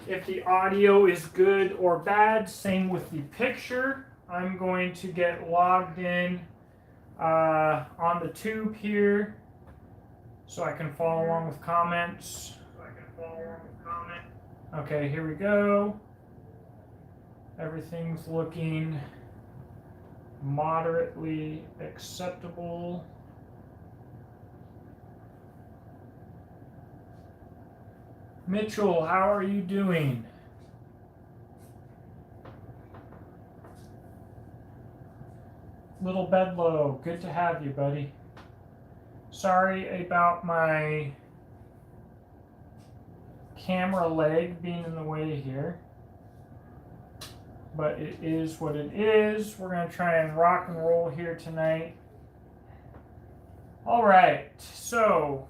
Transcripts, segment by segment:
if the audio is good or bad. Same with the picture. I'm going to get logged in on the tube here so I can follow along with comments. Okay, here we go. Everything's looking moderately acceptable. Mitchell, how are you doing? Little Bedlow, good to have you, buddy. Sorry about my camera leg being in the way here, but it is what it is. We're going to try and rock and roll here tonight. All right, so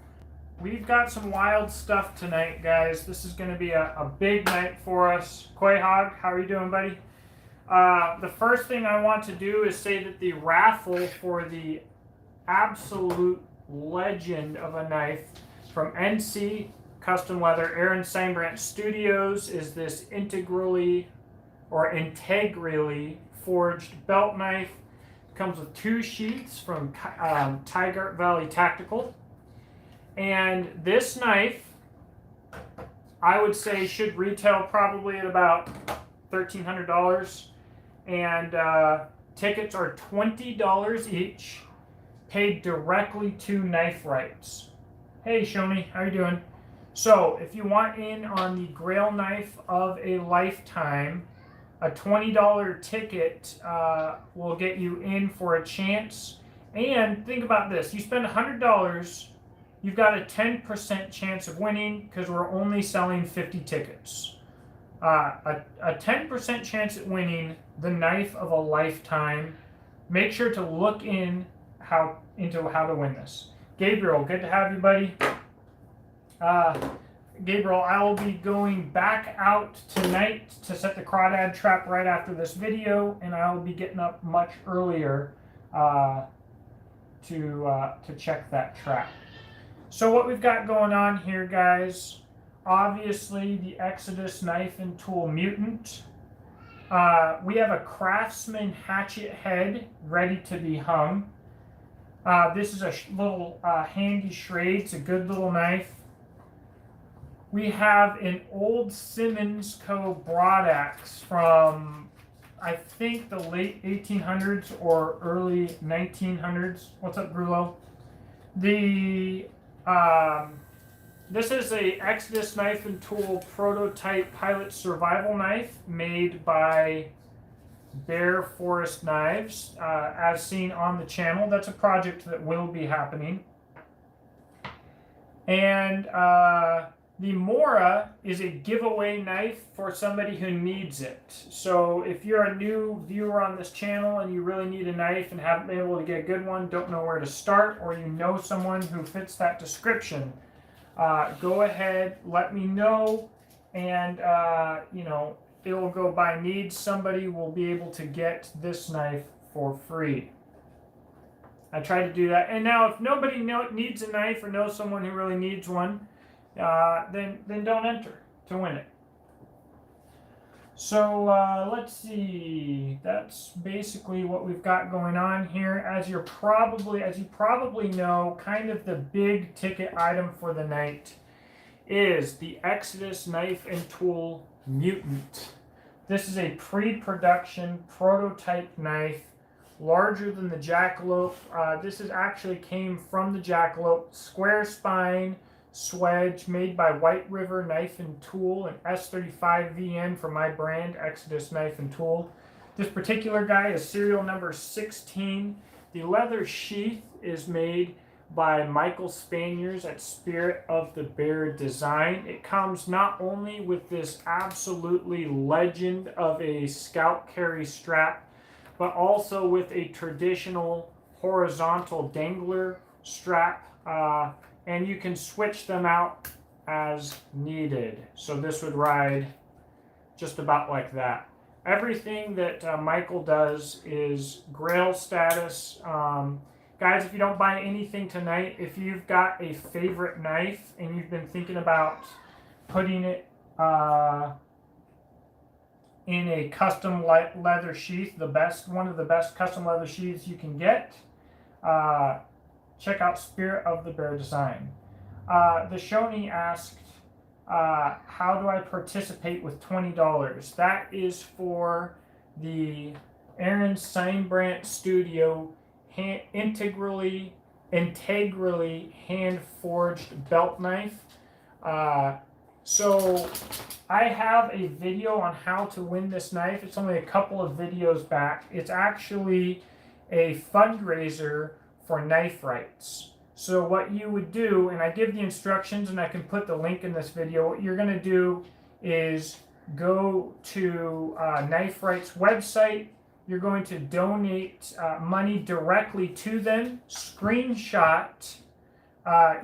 we've got some wild stuff tonight, guys. This is going to be a big night for us. Quahog, how are you doing, buddy? The first thing I want to do is say that the raffle for the absolute legend of a knife from NC Custom Leather Aaron Steinbrandt Studios is this integrally forged belt knife. It comes with 2 sheaths from Tigard Valley Tactical. And this knife, I would say, should retail probably at about $1,300. And tickets are $20 each, paid directly to Knife Rights. Hey, Shoni, how you doing? So, if you want in on the Grail Knife of a Lifetime, a $20 ticket will get you in for a chance. And think about this. You spend $100, you've got a 10% chance of winning because we're only selling 50 tickets. A 10% chance at winning the Knife of a Lifetime. Make sure to look into how to win this. Gabriel, good to have you, buddy. Gabriel, I will be going back out tonight to set the crawdad trap right after this video, and I will be getting up much earlier to check that trap. So what we've got going on here, guys, obviously the Exodus Knife and Tool Mutant. We have a Craftsman Hatchet head ready to be hung. This is a little handy Schrade. It's a good little knife. We have an old Simmons Co. broadaxe from, I think, the late 1800s or early 1900s. What's up, Brulo? This is a Exodus Knife and Tool prototype pilot survival knife made by Bear Forest Knives, as seen on the channel. That's a project that will be happening. And the Mora is a giveaway knife for somebody who needs it. So if you're a new viewer on this channel and you really need a knife and haven't been able to get a good one, don't know where to start, or you know someone who fits that description, go ahead, let me know, and it will go by needs. Somebody will be able to get this knife for free. I try to do that. And now if nobody needs a knife or knows someone who really needs one, then don't enter to win it. So let's see. That's basically what we've got going on here. As you probably know, kind of the big ticket item for the night is the Exodus Knife and Tool Mutant. This is a pre-production prototype knife, larger than the Jackalope. This actually came from the Jackalope, square spine, swedge, made by White River Knife and Tool, and S35 VN for my brand, Exodus Knife and Tool. This particular guy is serial number 16. The leather sheath is made by Michael Spaniers at Spirit of the Bear Design. It comes not only with this absolutely legend of a scalp carry strap, but also with a traditional horizontal dangler strap, and you can switch them out as needed. So this would ride just about like that. Everything that Michael does is Grail status. Guys, if you don't buy anything tonight, if you've got a favorite knife and you've been thinking about putting it in a custom leather sheath, one of the best custom leather sheaths you can get. Check out Spirit of the Bear Design. The Shoni asked, how do I participate with $20? That is for the Aaron Seinbrandt Studio integrally hand-forged belt knife. So I have a video on how to win this knife. It's only a couple of videos back. It's actually a fundraiser for knife rights. So what you would do, and I give the instructions and I can put the link in this video, what you're going to do is go to Knife Rights website. You're going to donate money directly to them, screenshot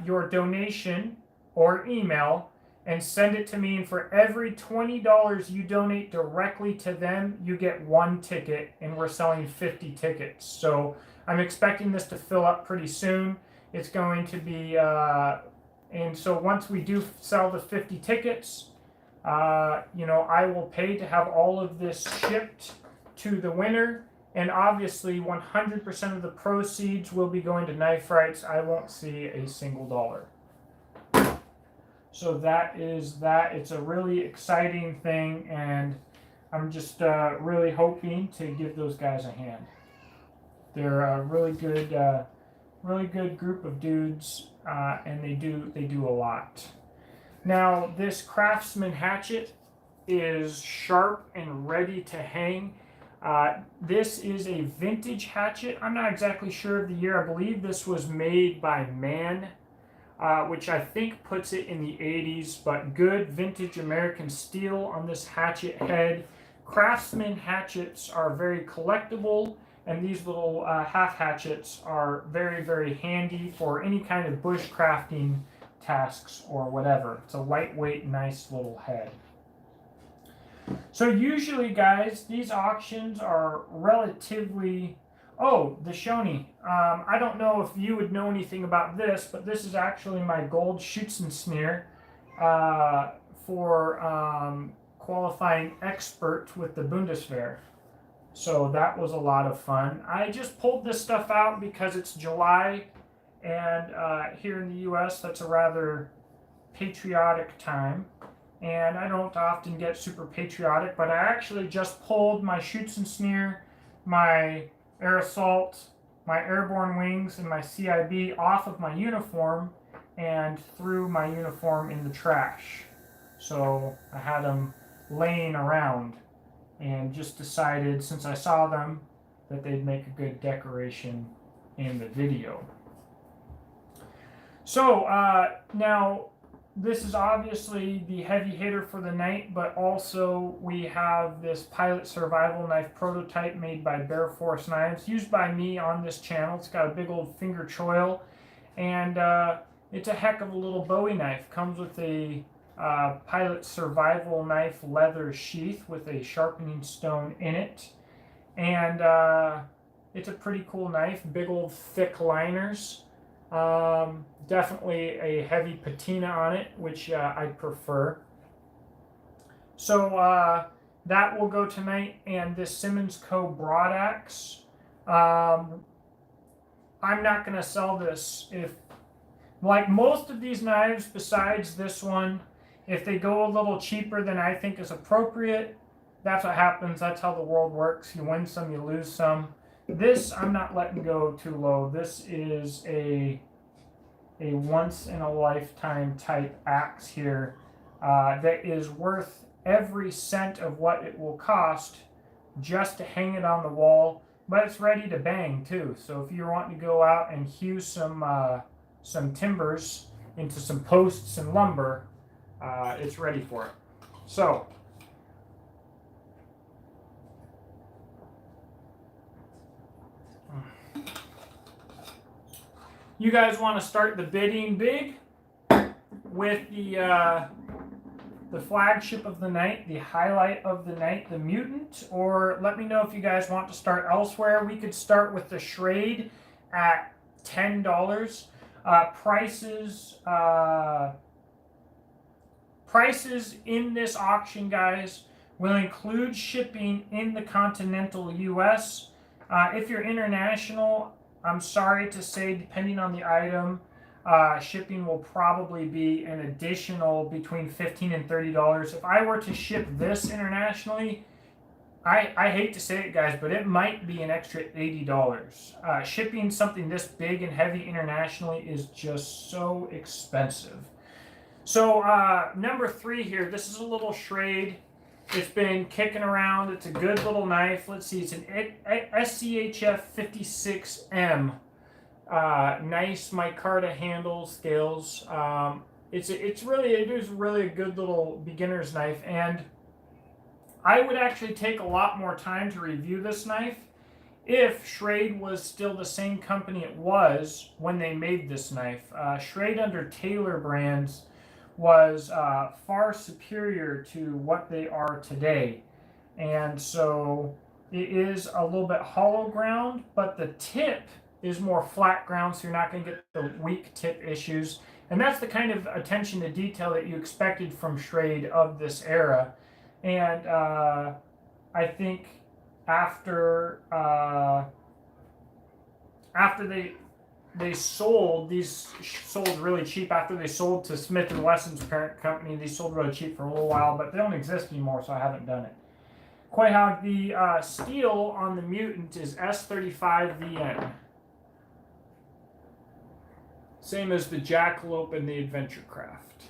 your donation or email, and send it to me. And for every $20 you donate directly to them, you get one ticket, and we're selling 50 tickets. So I'm expecting this to fill up pretty soon. It's going to be, and so once we do sell the 50 tickets, I will pay to have all of this shipped to the winner. And obviously 100% of the proceeds will be going to Knife Rights. I won't see a single dollar. So that is that. It's a really exciting thing, and I'm just really hoping to give those guys a hand. They're a really good group of dudes, and they do a lot. Now this Craftsman Hatchet is sharp and ready to hang. This is a vintage hatchet. I'm not exactly sure of the year. I believe this was made by Man, which I think puts it in the 80s, but good vintage American steel on this hatchet head. Craftsman hatchets are very collectible, and these little half hatchets are very, very handy for any kind of bushcrafting tasks or whatever. It's a lightweight, nice little head. So usually, guys, these auctions are relatively... Oh, the Shoni. I don't know if you would know anything about this, but this is actually my gold Schützensmeer for qualifying expert with the Bundeswehr. So that was a lot of fun. I just pulled this stuff out because it's July, and here in the U.S. that's a rather patriotic time. And I don't often get super patriotic, but I actually just pulled my Schützensmeer, my Air Assault, my Airborne Wings, and my CIB off of my uniform and threw my uniform in the trash. So I had them laying around and just decided, since I saw them, that they'd make a good decoration in the video. So now this is obviously the heavy hitter for the night, but also we have this pilot survival knife prototype made by Bear Force Knives, used by me on this channel. It's got a big old finger choil, and it's a heck of a little Bowie knife. Comes with a pilot survival knife leather sheath with a sharpening stone in it, and it's a pretty cool knife. Big old thick liners. Definitely a heavy patina on it, which I prefer. So that will go tonight. And this Simmons Co. broadaxe, I'm not going to sell this. If, like most of these knives besides this one, if they go a little cheaper than I think is appropriate, that's what happens. That's how the world works. You win some, you lose some. This I'm not letting go too low. This is a once in a lifetime type axe here that is worth every cent of what it will cost just to hang it on the wall, but it's ready to bang too. So if you're wanting to go out and hew some timbers into some posts and lumber, it's ready for it. So you guys want to start the bidding big with the flagship of the night, the highlight of the night, the Mutant, or let me know if you guys want to start elsewhere. We could start with the Schrade at $10. Prices Prices in this auction, guys, will include shipping in the continental US. If you're international, I'm sorry to say, depending on the item, shipping will probably be an additional between $15 and $30. If I were to ship this internationally, I hate to say it, guys, but it might be an extra $80. Shipping something this big and heavy internationally is just so expensive. So number 3 here, this is a little Schrade. It's been kicking around. It's a good little knife. Let's see, it's an SCHF 56M. Nice micarta handle, scales. It is really a good little beginner's knife, and I would actually take a lot more time to review this knife if Schrade was still the same company it was when they made this knife. Schrade under Taylor brands was far superior to what they are today. And so it is a little bit hollow ground, but the tip is more flat ground, so you're not going to get the weak tip issues. And that's the kind of attention to detail that you expected from Schrade of this era. And I think after they sold, these sold really cheap after they sold to Smith & Wesson's parent company. They sold really cheap for a little while, but they don't exist anymore, so I haven't done it. Quahog, the steel on the Mutant is S35VN. Same as the Jackalope and the Adventure Craft.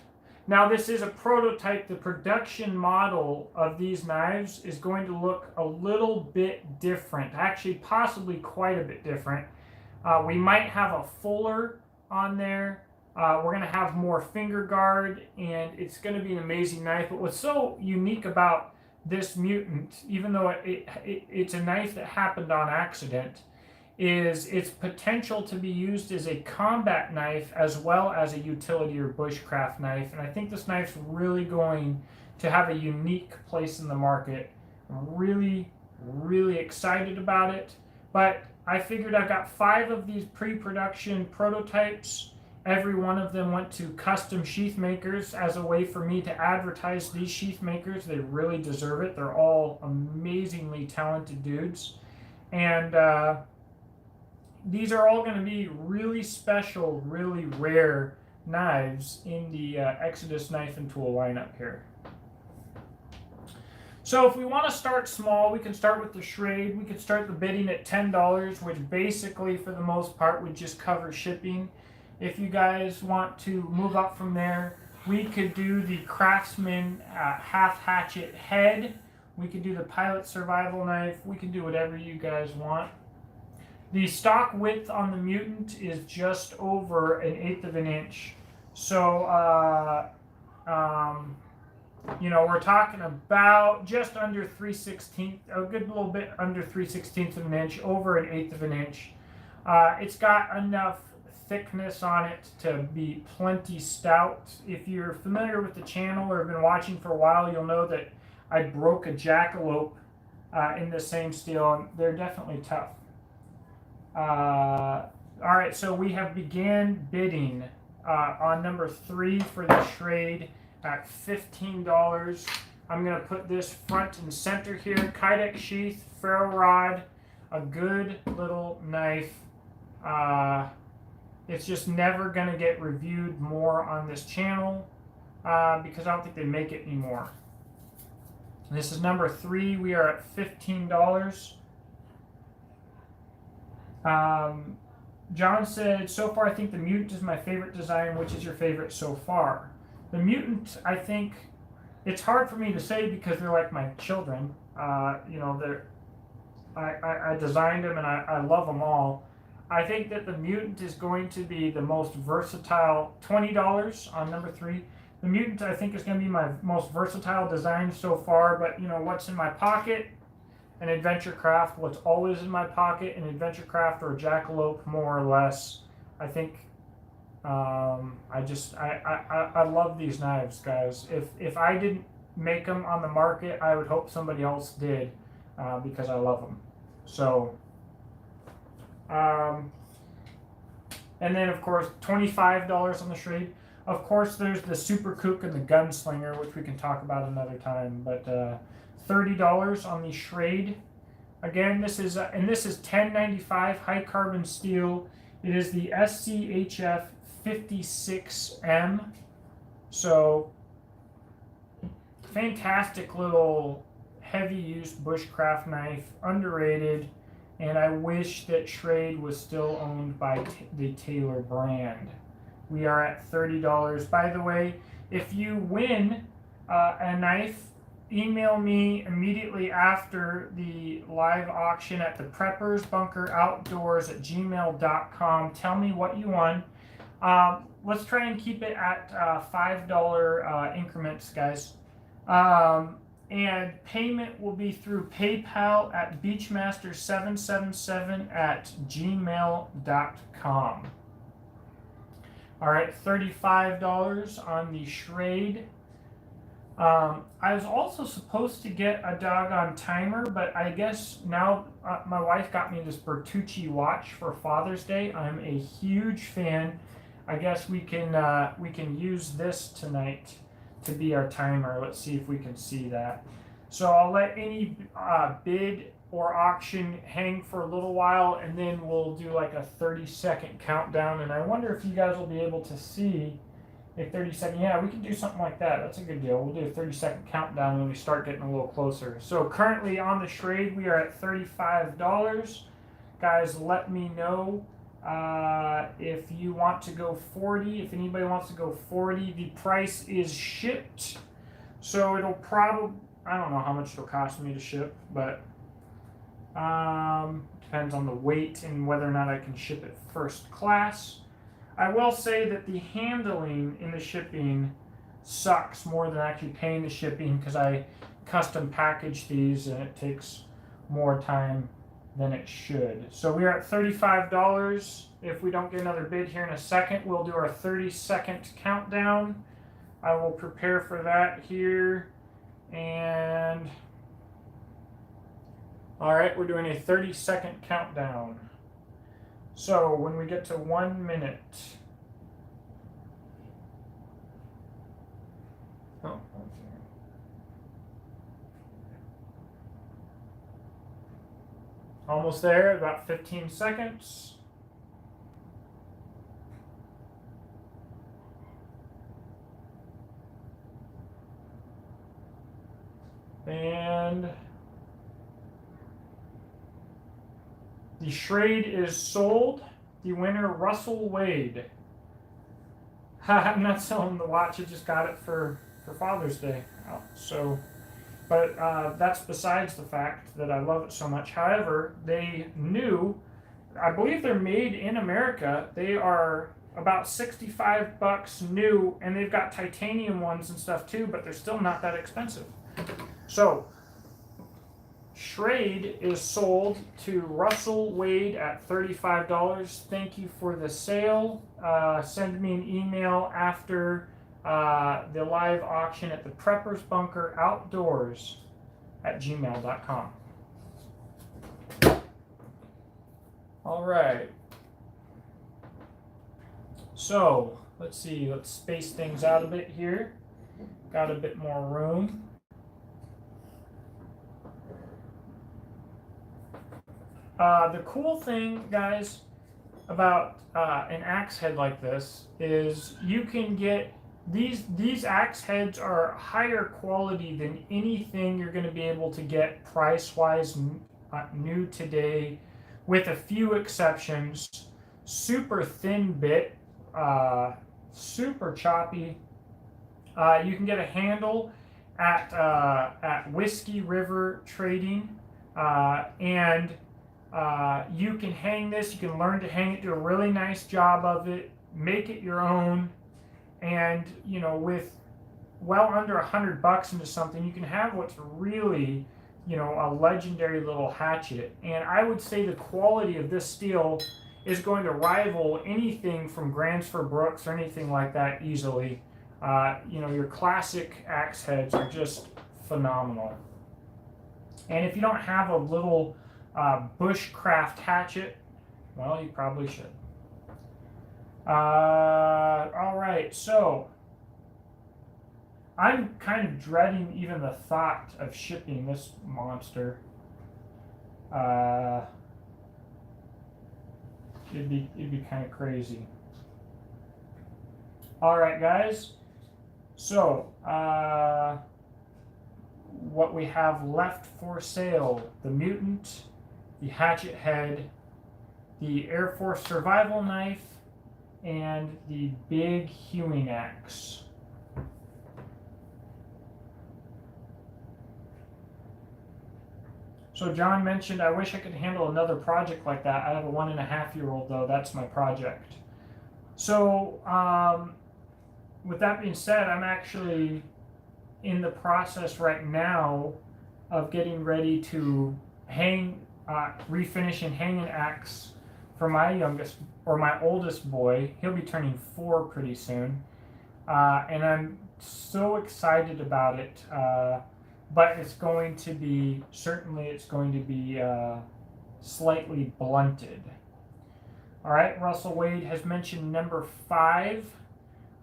Now this is a prototype. The production model of these knives is going to look a little bit different, actually possibly quite a bit different. We might have a fuller on there. We're going to have more finger guard, and it's going to be an amazing knife. But what's so unique about this Mutant, even though it's a knife that happened on accident, is its potential to be used as a combat knife as well as a utility or bushcraft knife. And I think this knife's really going to have a unique place in the market. I'm really, really excited about it. But I figured I've got 5 of these pre-production prototypes. Every one of them went to custom sheath makers as a way for me to advertise these sheath makers. They really deserve it. They're all amazingly talented dudes. And these are all going to be really special, really rare knives in the Exodus knife and tool lineup here. So if we want to start small, we can start with the Schrade. We could start the bidding at $10, which basically for the most part would just cover shipping. If you guys want to move up from there, we could do the Craftsman Hatchet head. We could do the Pilot Survival knife. We can do whatever you guys want. The stock width on the Mutant is just over 1/8 of an inch. So, you know, we're talking about just under 3/16, a good little bit under 3/16 of an inch, over 1/8 of an inch. It's got enough thickness on it to be plenty stout. If you're familiar with the channel or have been watching for a while, you'll know that I broke a Jackalope in the same steel, and they're definitely tough. All right, so we have began bidding on number 3 for the Schrade at $15. I'm going to put this front and center here. Kydex sheath, ferro rod, a good little knife. It's just never going to get reviewed more on this channel because I don't think they make it anymore. This is number 3. We are at $15. John said, so far I think the Mutant is my favorite design. Which is your favorite so far? The Mutant, I think, it's hard for me to say because they're like my children. You know, I designed them and I love them all. I think that the Mutant is going to be the most versatile. $20 on number 3. The Mutant, I think, is going to be my most versatile design so far. But, you know, what's in my pocket? An Adventure Craft. What's always in my pocket? An Adventure Craft or a Jackalope, more or less. I think I love these knives, guys. If I didn't make them on the market, I would hope somebody else did because I love them. So, and then of course $25 on the Schrade. Of course, there's the Super Kook and the Gunslinger, which we can talk about another time. But $30 on the Schrade. Again, this is $10.95 high carbon steel. It is the SCHF 56M. So fantastic little heavy use bushcraft knife, underrated, and I wish that Schrade was still owned by the Taylor brand. We are at $30. By the way, if you win a knife, email me immediately after the live auction at the Preppers Bunker Outdoors at gmail.com. Tell me what you won. Let's try and keep it at $5 increments, guys. And payment will be through PayPal at beachmaster777 at gmail.com. All right, $35 on the Schrade. I was also supposed to get a doggone timer, but I guess now my wife got me this Bertucci watch for Father's Day. I'm a huge fan. I guess we can use this tonight to be our timer. Let's see if we can see that. So I'll let any bid or auction hang for a little while, and then we'll do like a 30-second countdown. And I wonder if you guys will be able to see a 30-second. Yeah, we can do something like that. That's a good deal. We'll do a 30-second countdown when we start getting a little closer. So currently on the Schrade, we are at $35. Guys, let me know if you want to go 40. If anybody wants to go 40, the price is shipped. So it'll probably, I don't know how much it'll cost me to ship, but depends on the weight and whether or not I can ship it first class. I will say that the handling in the shipping sucks more than actually paying the shipping, because I custom package these and it takes more time than it should. So we are at $35. If we don't get another bid here in a second, we'll do our 30-second countdown. I will prepare for that here. And all right, we're doing a 30-second countdown. So when we get to 1 minute. Oh, okay. Almost there, about 15 seconds. And the Schrade is sold. The winner, Russell Wade. I'm not selling the watch. I just got it for Father's Day. But that's besides the fact that I love it so much. However, they knew, I believe they're made in America. They are about $65 new, and they've got titanium ones and stuff too, but they're still not that expensive. So Schrade is sold to Russell Wade at $35. Thank you for the sale. Send me an email after the live auction at the Preppers Bunker Outdoors at gmail.com. All right. So let's see. Let's space things out a bit here. Got a bit more room. The cool thing, guys, about an axe head like this is you can get these axe heads are higher quality than anything you're going to be able to get price-wise new today, with a few exceptions. Super thin bit, super choppy. You can get a handle at Whiskey River Trading, and you can hang this. You can learn to hang it, do a really nice job of it, make it your own, and with well under $100 into something, you can have what's really a legendary little hatchet. And I would say the quality of this steel is going to rival anything from Gransford Brooks or anything like that easily. Your classic axe heads are just phenomenal. And if you don't have a little bushcraft hatchet, well, you probably should. All right, so I'm kind of dreading even the thought of shipping this monster. It'd be kind of crazy. All right, guys. So, what we have left for sale: the Mutant, the Hatchet Head, the Air Force Survival Knife, and the Big Hewing Axe. So John mentioned, I wish I could handle another project like that. I have a 1.5-year-old though. That's my project. So with that being said, I'm actually in the process right now of getting ready to refinish and hang an axe for my youngest or my oldest boy. He'll be turning 4 pretty soon, and I'm so excited about it. But it's going to be slightly blunted. All right, Russell Wade has mentioned number 5.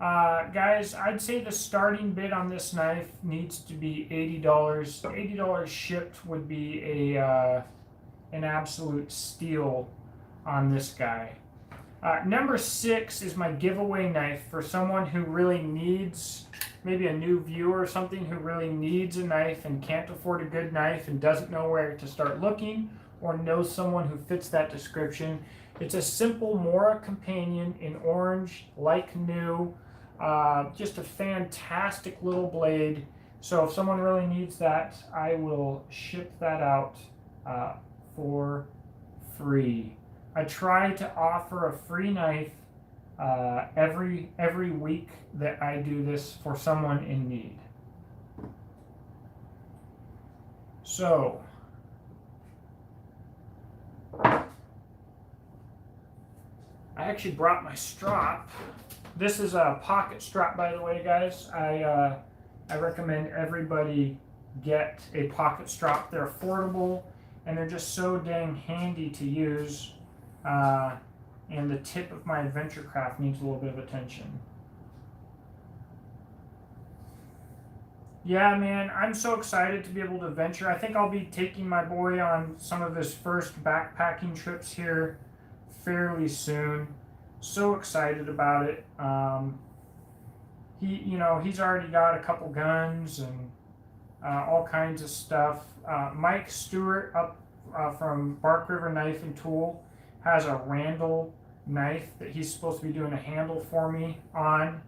Guys, I'd say the starting bid on this knife needs to be $80. $80 shipped would be an absolute steal on this guy. Number 6 is my giveaway knife for someone who really needs, maybe a new viewer or something who really needs a knife and can't afford a good knife and doesn't know where to start looking, or knows someone who fits that description. It's a simple Mora Companion in orange, like new. Just a fantastic little blade. So if someone really needs that, I will ship that out for free. I try to offer a free knife every week that I do this for someone in need. So I actually brought my strap. This is a pocket strap, by the way, guys. I recommend everybody get a pocket strap. They're affordable and they're just so dang handy to use. And the tip of my adventure craft needs a little bit of attention. Yeah, man, I'm so excited to be able to venture. I think I'll be taking my boy on some of his first backpacking trips here fairly soon. So excited about it. He's already got a couple guns and all kinds of stuff. Mike Stewart up from Bark River Knife and Tool has a Randall knife that he's supposed to be doing a handle for me on.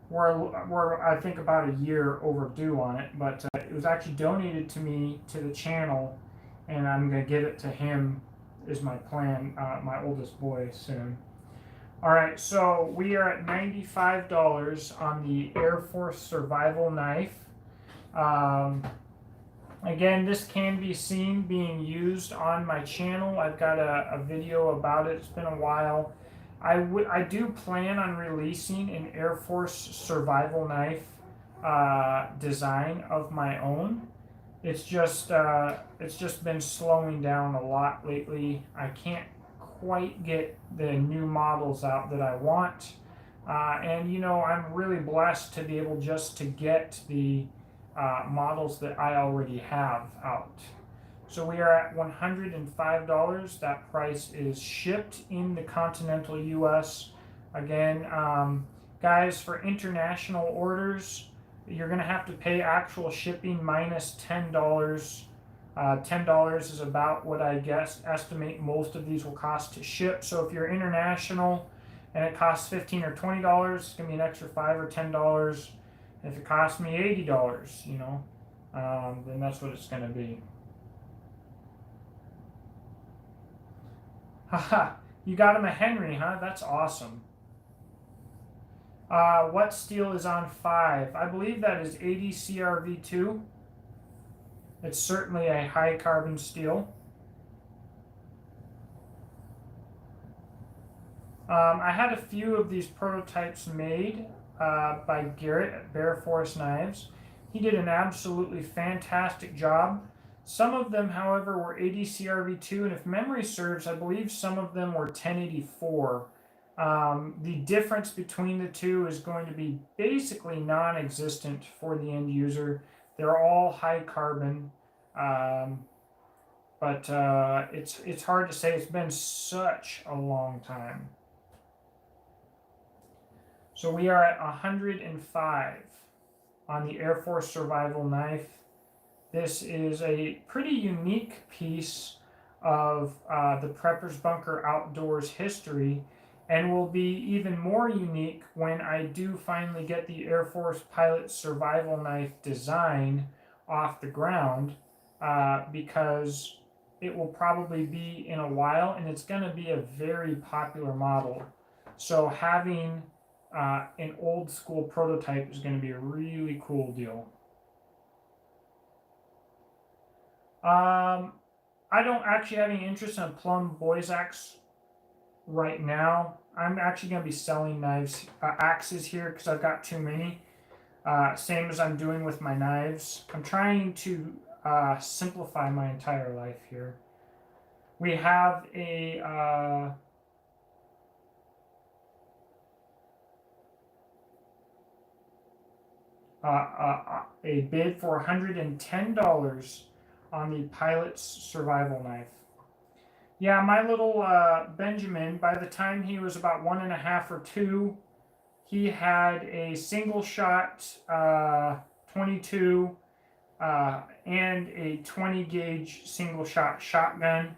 We're I think about a year overdue on it, but it was actually donated to me to the channel, and I'm gonna give it to him. Is my plan, my oldest boy, soon. All right, so we are at $95 on the Air Force Survival Knife. Again, this can be seen being used on my channel. I've got a video about it. It's been a while. I do plan on releasing an Air Force Survival Knife design of my own. It's just been slowing down a lot lately. I can't quite get the new models out that I want, and I'm really blessed to be able just to get the models that I already have out. So we are at $105. That price is shipped in the continental US. Again, guys, for international orders, you're going to have to pay actual shipping minus $10. $10 is about what I estimate most of these will cost to ship. So if you're international and it costs $15 or $20, it's going to be an extra $5 or $10. If it costs me $80, then that's what it's going to be. Haha, you got him a Henry, huh? That's awesome. What steel is on 5? I believe that is 80 CRV2. It's certainly a high carbon steel. I had a few of these prototypes made by Garrett at Bear Force Knives. He did an absolutely fantastic job. Some of them, however, were ADCRV2, and if memory serves, I believe some of them were 1084. The difference between the two is going to be basically non-existent for the end user. They're all high carbon, but it's hard to say. It's been such a long time. So we are at 105 on the Air Force Survival Knife. This is a pretty unique piece of the Prepper's Bunker Outdoors history, and will be even more unique when I do finally get the Air Force Pilot Survival Knife design off the ground, because it will probably be in a while, and it's going to be a very popular model. So having an old school prototype is going to be a really cool deal. I don't actually have any interest in a plumb boy's axe right now. I'm actually going to be selling axes here because I've got too many. Same as I'm doing with my knives. I'm trying to simplify my entire life here. We have a bid for $110 on the Pilot's Survival Knife. Yeah, my little Benjamin, by the time he was about 1.5 or 2, he had a single shot 22 and a 20 gauge single shot shotgun,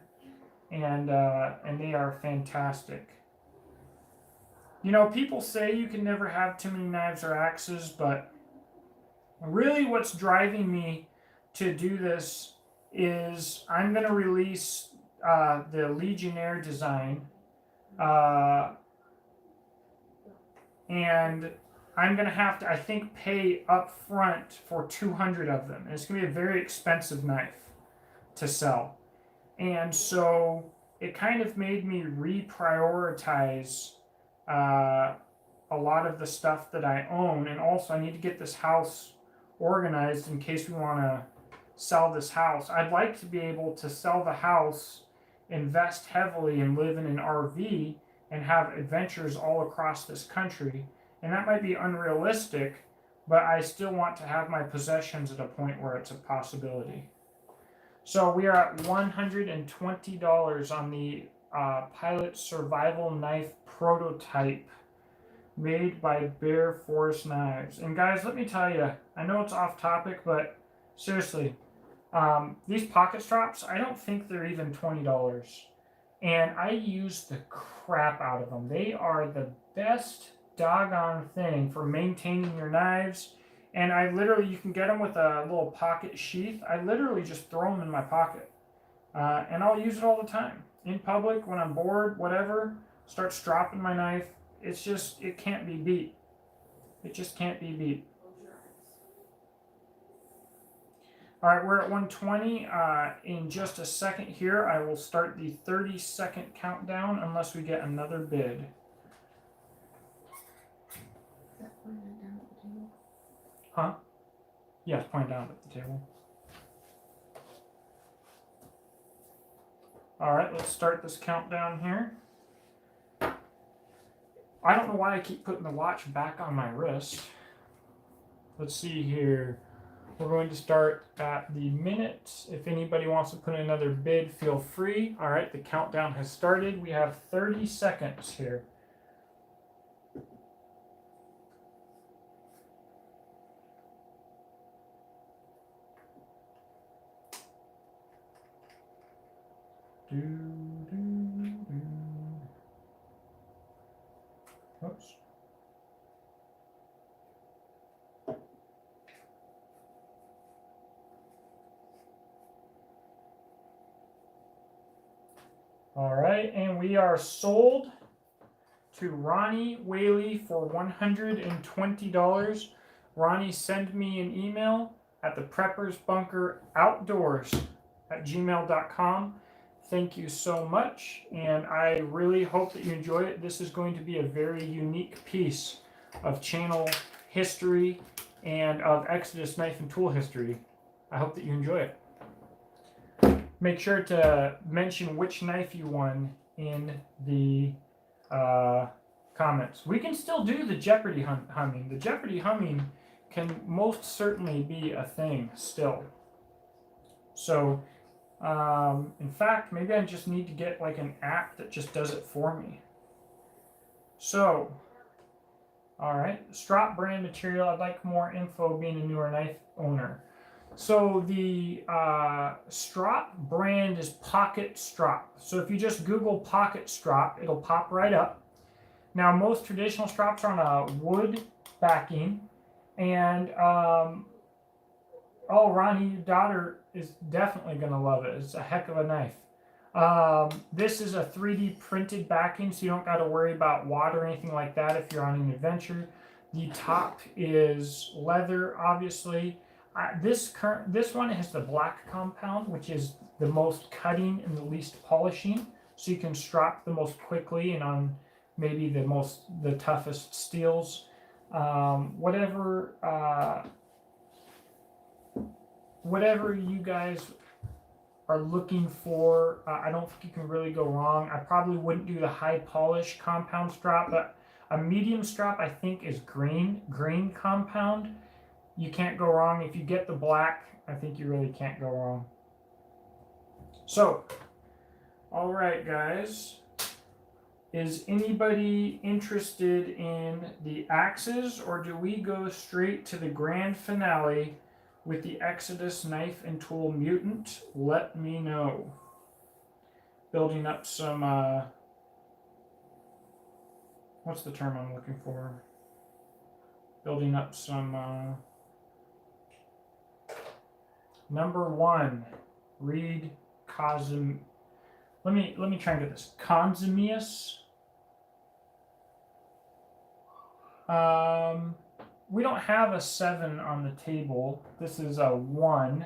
and they are fantastic. You know, people say you can never have too many knives or axes, but really what's driving me to do this is I'm going to release the Legionnaire design, and I'm going to have to, I think, pay up front for 200 of them. And it's going to be a very expensive knife to sell. And so it kind of made me reprioritize a lot of the stuff that I own. And also I need to get this house organized in case we want to sell this house. I'd like to be able to sell the house, invest heavily, and live in an RV and have adventures all across this country. And that might be unrealistic, but I still want to have my possessions at a point where it's a possibility. So we are at $120 on the Pilot Survival Knife prototype made by Bear Force Knives. And guys, let me tell you, I know it's off topic, but seriously, these pocket straps, I don't think they're even $20. And I use the crap out of them. They are the best doggone thing for maintaining your knives. And I literally, you can get them with a little pocket sheath. I literally just throw them in my pocket. And I'll use it all the time. In public, when I'm bored, whatever, start stropping my knife. It's just, it can't be beat. It just can't be beat. All right, we're at 120. In just a second here, I will start the 30-second countdown unless we get another bid. Is that pointed down at the table? Huh? Yes, point down at the table. All right, let's start this countdown here. I don't know why I keep putting the watch back on my wrist. Let's see here. We're going to start at the minute. If anybody wants to put in another bid, feel free. All right, the countdown has started. We have 30 seconds here. Oops. All right, and we are sold to Ronnie Whaley for $120. Ronnie, send me an email at the Preppers Bunker Outdoors at gmail.com. Thank you so much, and I really hope that you enjoy it. This is going to be a very unique piece of channel history and of Exodus knife and tool history. I hope that you enjoy it. make sure to mention which knife you won in the comments. We can still do the Jeopardy humming. The Jeopardy humming can most certainly be a thing still. So, in fact, maybe I just need to get like an app that just does it for me. So, all right, strop brand material. I'd like more info being a newer knife owner. So the strop brand is Pocket Strop. So if you just Google Pocket Strop, it'll pop right up. Now most traditional strops are on a wood backing, and oh, Ronnie, your daughter is definitely gonna love it. It's a heck of a knife. This is a 3D printed backing, so you don't got to worry about water or anything like that if you're on an adventure. The top is leather, obviously. This one has the black compound, which is the most cutting and the least polishing, so you can strop the most quickly and on maybe the toughest steels. Whatever you guys are looking for, I don't think you can really go wrong. I probably wouldn't do the high polish compound strap, but a medium strap I think is green compound. You can't go wrong. If you get the black, I think you really can't go wrong. So, all right, guys. Is anybody interested in the axes, or do we go straight to the grand finale with the Exodus Knife and Tool Mutant? Let me know. Building up some, what's the term I'm looking for? Building up some, number one, read Cosm. Let me try and get this. Consimius. We don't have a 7 on the table. This is a 1.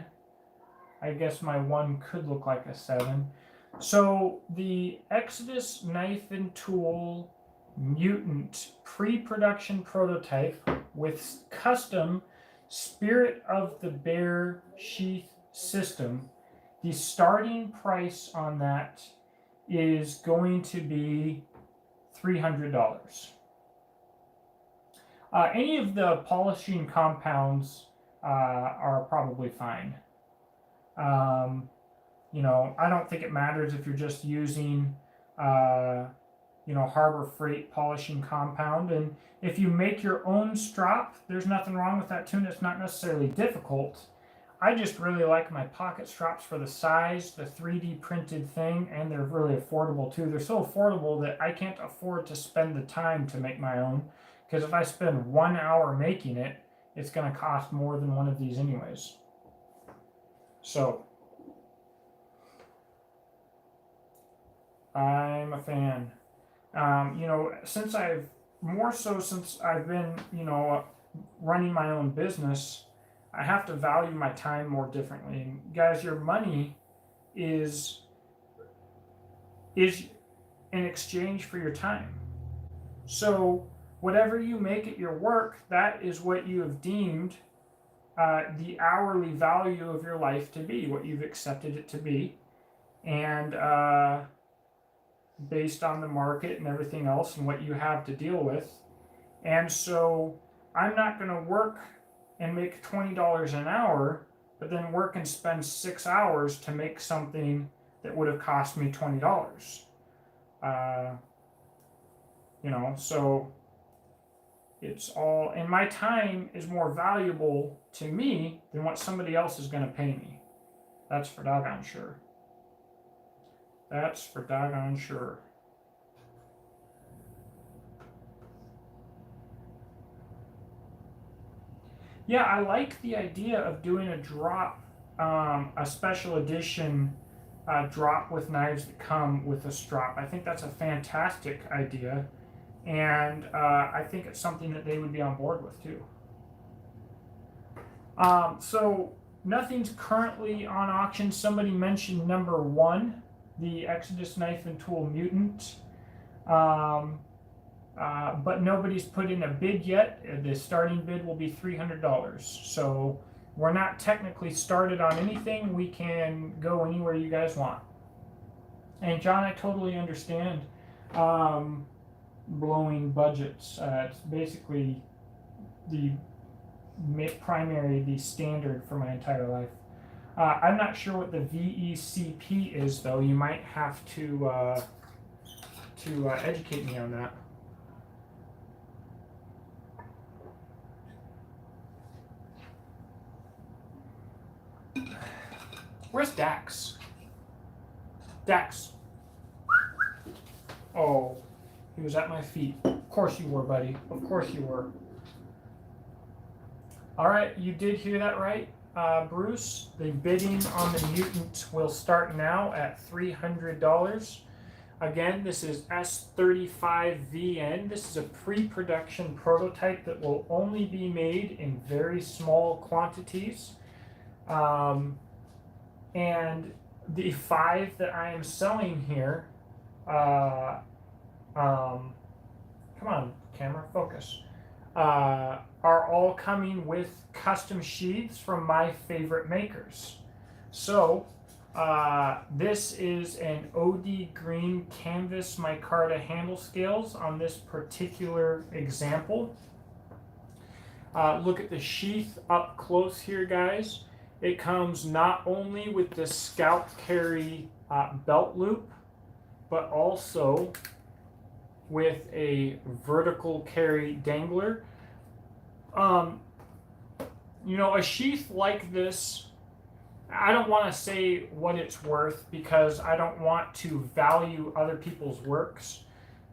I guess my 1 could look like a 7. So the Exodus Knife and Tool Mutant pre-production prototype with custom Spirit of the Bear sheath system. The starting price on that is going to be $300. Any of the polishing compounds are probably fine. I don't think it matters if you're just using, Harbor Freight polishing compound. And if you make your own strop, there's nothing wrong with that too, and it's not necessarily difficult. I just really like my pocket strops for the size, the 3D printed thing, and they're really affordable too. They're so affordable that I can't afford to spend the time to make my own, because if I spend 1 hour making it, it's going to cost more than one of these anyways. So, I'm a fan. Since I've been, running my own business, I have to value my time more differently. And guys, your money is in exchange for your time. So whatever you make at your work, that is what you have deemed the hourly value of your life to be, what you've accepted it to be. And based on the market and everything else and what you have to deal with. And so I'm not going to work and make $20 an hour, but then work and spend 6 hours to make something that would have cost me $20. So it's all, and my time is more valuable to me than what somebody else is going to pay me. That's for doggone sure. That's for doggone sure. Yeah, I like the idea of doing a drop, a special edition drop with knives that come with a strop. I think that's a fantastic idea, and I think it's something that they would be on board with too. So nothing's currently on auction. Somebody mentioned number 1, the Exodus Knife and Tool Mutant. But nobody's put in a bid yet. The starting bid will be $300. So we're not technically started on anything. We can go anywhere you guys want. And John, I totally understand blowing budgets. It's basically the the standard for my entire life. I'm not sure what the VECP is, though. You might have to educate me on that. Where's Dax? Dax. Oh, he was at my feet. Of course you were, buddy. Of course you were. All right, you did hear that right, Bruce. The bidding on the Mutant will start now at $300. Again, this is S35VN. This is a pre-production prototype that will only be made in very small quantities. And the 5 that I am selling here, come on, camera, focus, are all coming with custom sheaths from my favorite makers. So, this is an OD green canvas micarta handle scales on this particular example. Look at the sheath up close here, guys. It comes not only with the scalp carry belt loop, but also with a vertical carry dangler. You know, a sheath like this, I don't want to say what it's worth because I don't want to value other people's works,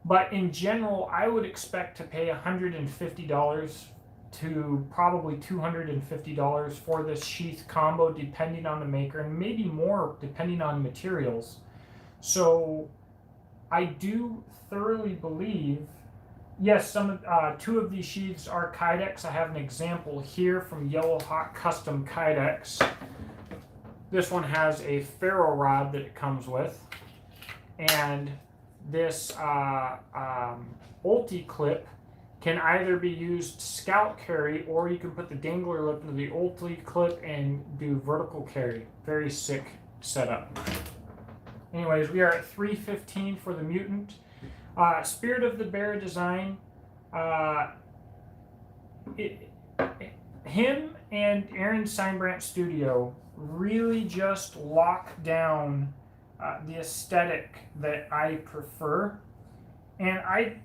but in general, I would expect to pay $150 to probably $250 for this sheath combo, depending on the maker, and maybe more depending on materials. So I do thoroughly believe, yes, two of these sheaths are Kydex. I have an example here from Yellow Hawk Custom Kydex. This one has a ferro rod that it comes with, and this ulti clip can either be used scalp carry, or you can put the dangler lip into the ulti clip and do vertical carry. Very sick setup. Anyways, we are at $315 for the Mutant. Spirit of the Bear design. Him and Aaron Seinbrandt Studio really just lock down the aesthetic that I prefer. And I,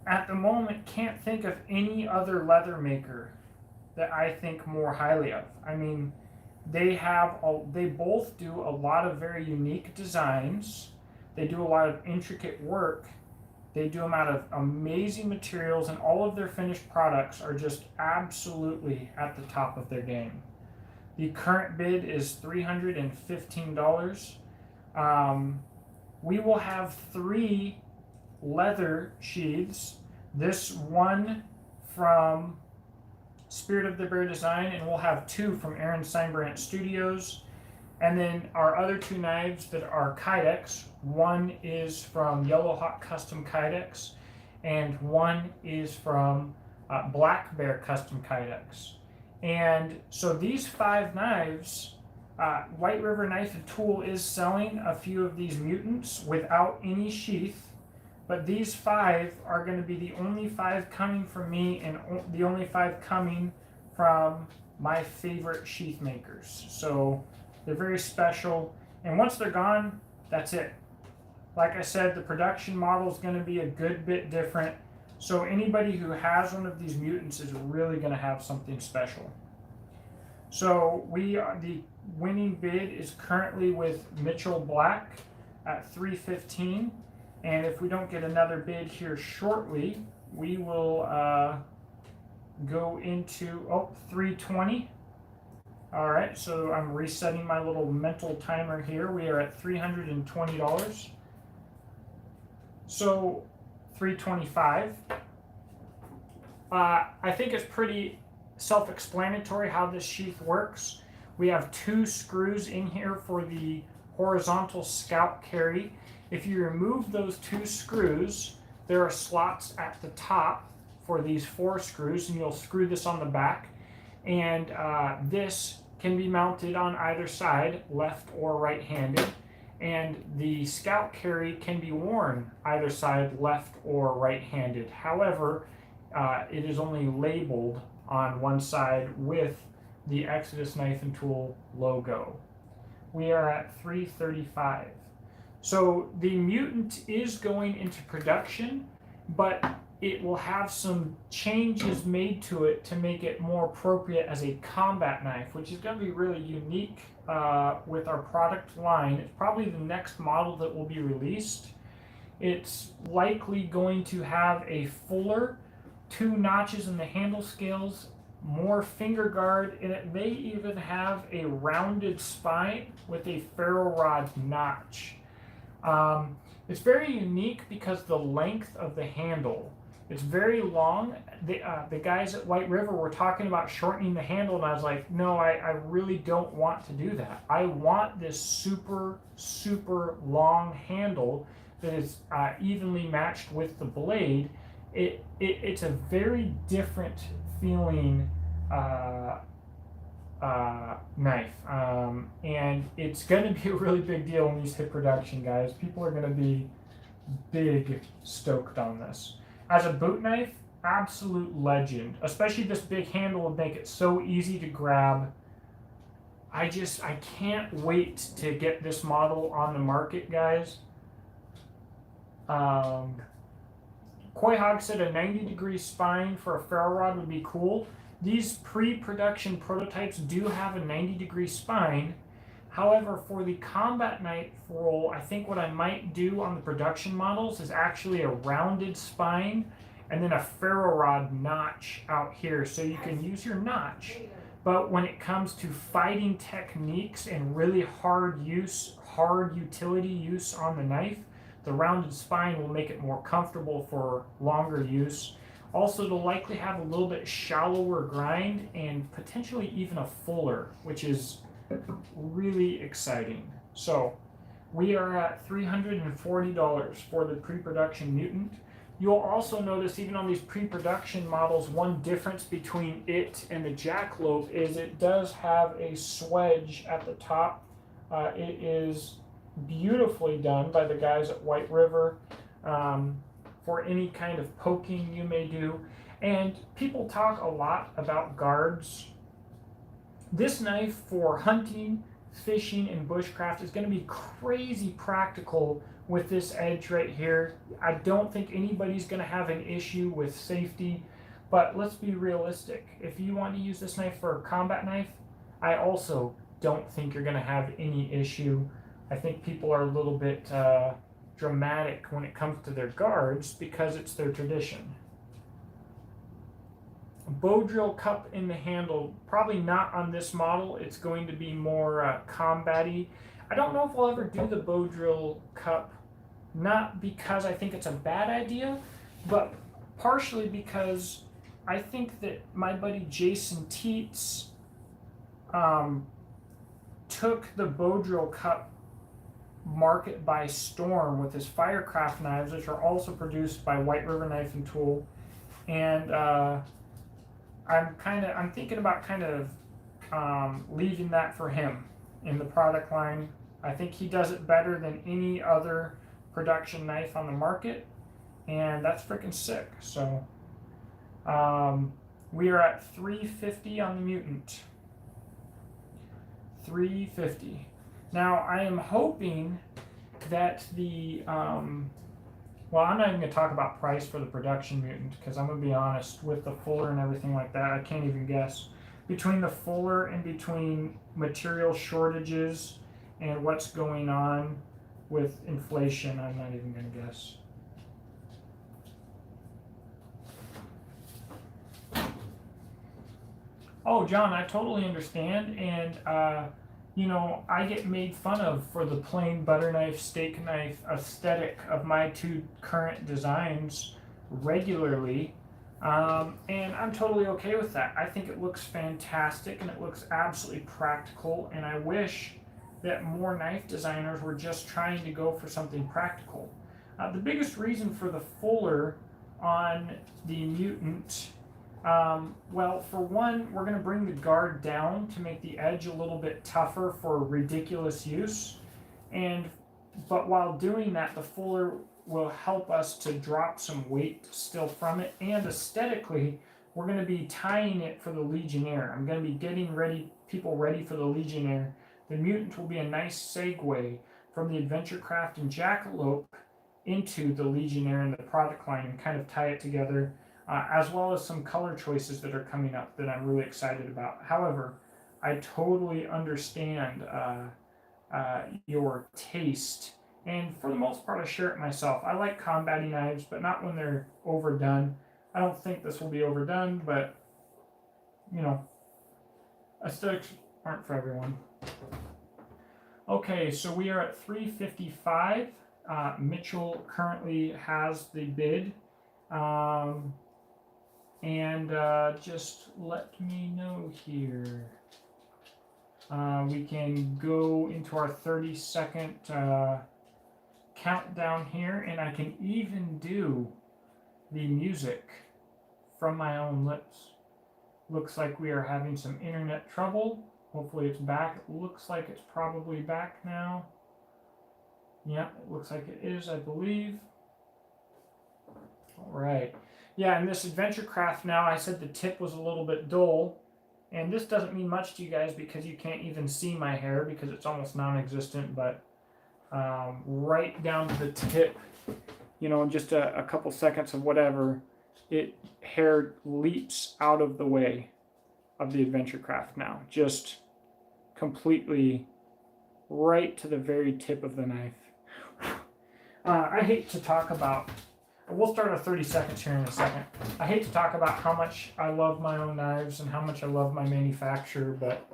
at the moment, can't think of any other leather maker that I think more highly of. I mean, they both do a lot of very unique designs. They do a lot of intricate work. They do them out of amazing materials, and all of their finished products are just absolutely at the top of their game. The current bid is $315. We will have 3 leather sheaths. This one from Spirit of the Bear Design, and we'll have 2 from Aaron Seinbrandt Studios. And then our other 2 knives that are Kydex, one is from Yellow Hawk Custom Kydex, and one is from Black Bear Custom Kydex. And so these 5 knives, White River Knife and Tool is selling a few of these Mutants without any sheath, but these 5 are going to be the only 5 coming from me, and the only 5 coming from my favorite sheath makers. So they're very special, and once they're gone, that's it. Like I said, the production model is going to be a good bit different, so anybody who has one of these Mutants is really going to have something special. So the winning bid is currently with Mitchell Black at $315, and if we don't get another bid here shortly, we will go into $320. All right, so I'm resetting my little mental timer here. We are at $320. So $325. I think it's pretty self-explanatory how this sheath works. We have 2 screws in here for the horizontal scalp carry. If you remove those 2 screws, there are slots at the top for these 4 screws, and you'll screw this on the back. And this can be mounted on either side, left or right-handed. And the Scout Carry can be worn either side, left or right-handed. However, it is only labeled on one side with the Exodus Knife and Tool logo. We are at 335. So the Mutant is going into production, but it will have some changes made to it to make it more appropriate as a combat knife, which is going to be really unique with our product line. It's probably the next model that will be released. It's likely going to have a fuller, 2 notches in the handle scales, more finger guard, and it may even have a rounded spine with a ferro rod notch. It's very unique because the length of the handle, it's very long. The guys at White River were talking about shortening the handle, and I was like, no, I really don't want to do that. I want this super, super long handle that is evenly matched with the blade. It's a very different feeling knife, and it's going to be a really big deal when these hit production, guys. People are going to be big stoked on this. As a boot knife, absolute legend. Especially this big handle would make it so easy to grab. I can't wait to get this model on the market, guys. Koi Hog said a 90-degree spine for a ferro rod would be cool. These pre-production prototypes do have a 90-degree spine. However, for the combat knife roll, I think what I might do on the production models is actually a rounded spine and then a ferro rod notch out here, so you can use your notch. But when it comes to fighting techniques and really hard utility use on the knife, the rounded spine will make it more comfortable for longer use. Also, it'll likely have a little bit shallower grind and potentially even a fuller, which is really exciting. So we are at $340 for the pre-production Mutant. You'll also notice even on these pre-production models, one difference between it and the Jackalope is it does have a swedge at the top. It is beautifully done by the guys at White River for any kind of poking you may do. And people talk a lot about guards. This knife for hunting, fishing, and bushcraft is going to be crazy practical with this edge right here. I don't think anybody's going to have an issue with safety, but let's be realistic. If you want to use this knife for a combat knife, I also don't think you're going to have any issue. I think people are a little bit dramatic when it comes to their guards because it's their tradition. Bow drill cup in the handle, probably not on this model. It's going to be more combat-y. I don't know if I'll ever do the bow drill cup, not because I think it's a bad idea, but partially because I think that my buddy Jason Teets took the bow drill cup market by storm with his Firecraft knives, which are also produced by White River Knife and Tool, and I'm thinking about leaving that for him in the product line. I think he does it better than any other production knife on the market, and that's freaking sick. So we are at $350 on the Mutant. $350. Now I am hoping that the well, I'm not even going to talk about price for the production Mutant because I'm going to be honest, with the fuller and everything like that, I can't even guess. Between the fuller and between material shortages and what's going on with inflation, I'm not even going to guess. Oh, John, I totally understand, and I get made fun of for the plain butter knife, steak knife aesthetic of my two current designs regularly, and I'm totally okay with that. I think it looks fantastic and it looks absolutely practical, and I wish that more knife designers were just trying to go for something practical. The biggest reason for the fuller on the Mutant Well, for one, we're going to bring the guard down to make the edge a little bit tougher for ridiculous use. But while doing that, the fuller will help us to drop some weight still from it. And aesthetically, we're going to be tying it for the Legionnaire. I'm going to be getting people ready for the Legionnaire. The Mutant will be a nice segue from the Adventure Craft and Jackalope into the Legionnaire and the product line and kind of tie it together, as well as some color choices that are coming up that I'm really excited about. However, I totally understand your taste, and for the most part, I share it myself. I like combating knives, but not when they're overdone. I don't think this will be overdone, but you know, aesthetics aren't for everyone. Okay, so we are at 355. Mitchell currently has the bid. And just let me know here. We can go into our 30-second countdown here, and I can even do the music from my own lips. Looks like we are having some internet trouble. Hopefully it's back. It looks like it's probably back now. Yeah, it looks like it is, I believe. All right. Yeah, and this Adventure Craft now, I said the tip was a little bit dull. And this doesn't mean much to you guys because you can't even see my hair because it's almost non-existent. But right down to the tip, you know, in just a couple seconds of whatever, hair leaps out of the way of the Adventure Craft now. Just completely right to the very tip of the knife. I hate to talk about, we'll start our 30 seconds here in a second. I hate to talk about how much I love my own knives and how much I love my manufacturer, but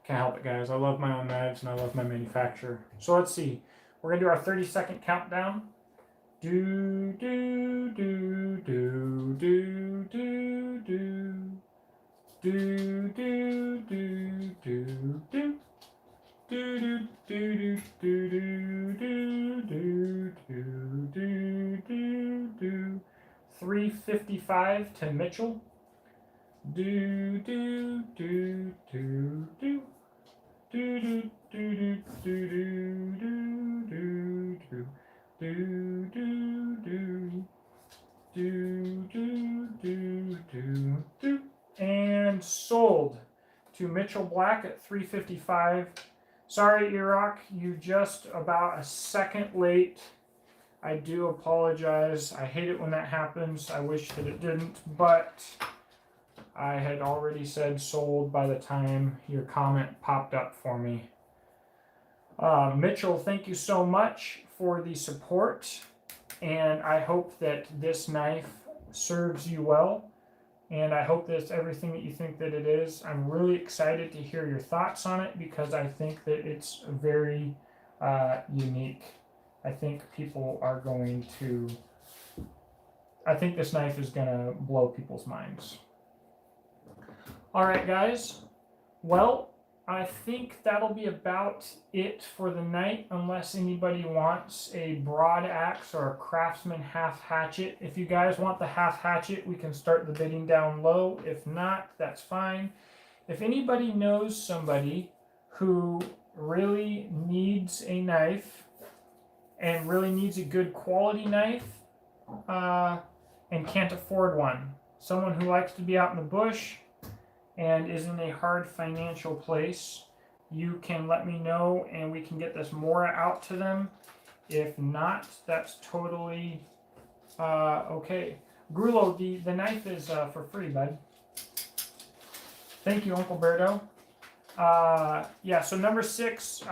can't help it, guys. I love my own knives and I love my manufacturer. So let's see. We're going to do our 30-second countdown. Do, do, do, do, do, do, do. Do, do, do, do, do. Do do do do do do do do do do do. 355 to Mitchell. Do do do do do do do do do do do do do do. And sold to Mitchell Black at 355. Sorry, Iraq, you just about a second late. I do apologize. I hate it when that happens. I wish that it didn't, but I had already said sold by the time your comment popped up for me. Mitchell, thank you so much for the support, and I hope that this knife serves you well. And I hope that's everything that you think that it is. I'm really excited to hear your thoughts on it because I think that it's very unique. I think people are going to... I think this knife is going to blow people's minds. All right, guys. Well, I think that'll be about it for the night unless anybody wants a broad axe or a Craftsman half hatchet. If you guys want the half hatchet, we can start the bidding down low. If not, that's fine. If anybody knows somebody who really needs a knife and really needs a good quality knife and can't afford one, someone who likes to be out in the bush and is in a hard financial place, you can let me know and we can get this more out to them. If not, that's totally okay. Grulo, the knife is for free, bud. Thank you, Uncle Berto. Yeah, so number 6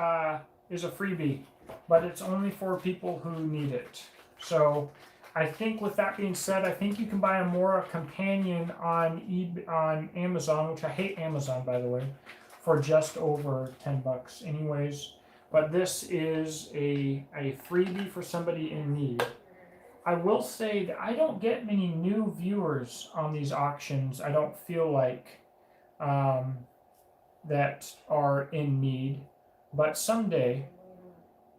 is a freebie, but it's only for people who need it. So I think with that being said, I think you can buy a Mora Companion on Amazon, which I hate Amazon, by the way, for just over $10 anyways. But this is a freebie for somebody in need. I will say that I don't get many new viewers on these auctions, I don't feel like, that are in need. But someday,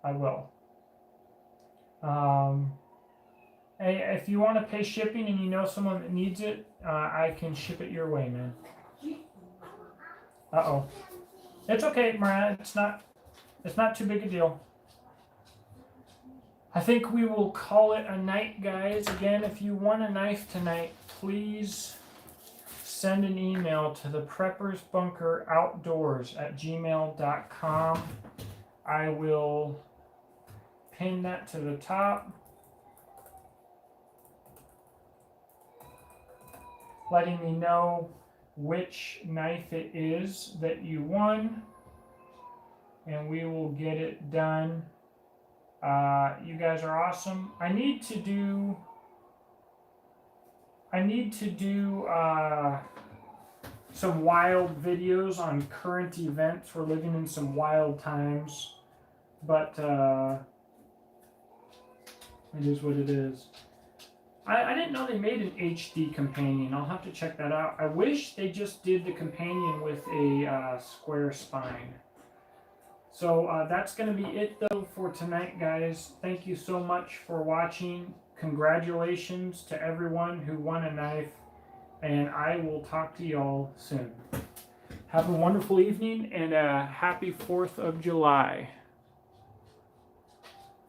I will. Hey, if you want to pay shipping and you know someone that needs it, I can ship it your way, man. Uh-oh. It's okay, Mariah. It's not too big a deal. I think we will call it a night, guys. Again, if you want a knife tonight, please send an email to the preppersbunkeroutdoors@gmail.com. I will pin that to the top, letting me know which knife it is that you won, and we will get it done. You guys are awesome. I need to do some wild videos on current events. We're living in some wild times, but it is what it is. I didn't know they made an HD companion. I'll have to check that out. I wish they just did the companion with a square spine. So that's going to be it, though, for tonight, guys. Thank you so much for watching. Congratulations to everyone who won a knife, and I will talk to y'all soon. Have a wonderful evening and a happy 4th of July.